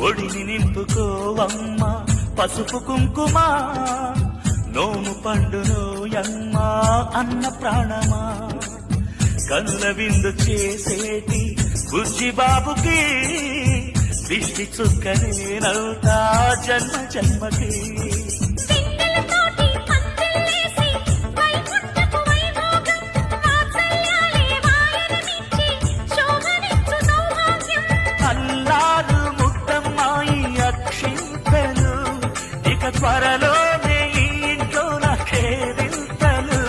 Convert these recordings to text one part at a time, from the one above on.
ఒడిని నింపుకోవమ్మ పసుపు కుంకుమ నోము పండును యమ్మ అన్న ప్రాణమా కనుల విందు చేసేటి బుజ్జి బాబుకి దిష్టి చుక్కనేనవుతా జన్మ జన్మకి అల్లారు ముద్దమ్మాయి అక్షింతలు ఇక త్వరలోనే ఈ ఇంట్లో నాకేరింతలు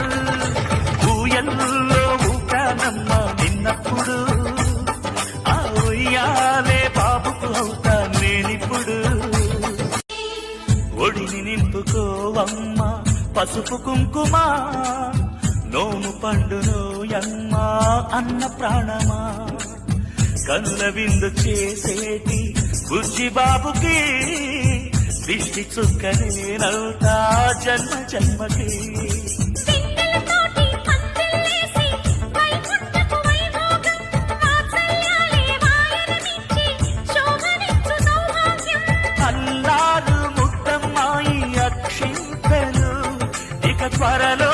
ఊయల్లో ఊటానమ్మ నిన్నప్పుడు ఆ ఉయ్యాలే బాబుకు అవుతా నేనిప్పుడు ఒడిని నింపుకోవమ్మ పసుపు కుంకుమ నోము పండును యమ్మ అన్న ప్రాణమా కనుల విందు చేసేటి బుజ్జి బాబుకి దిష్టి చుక్కనేనవుతా జన్మ జన్మకి అల్లారు ముద్దమ్మాయి అక్షింతలు ఇక త్వరలో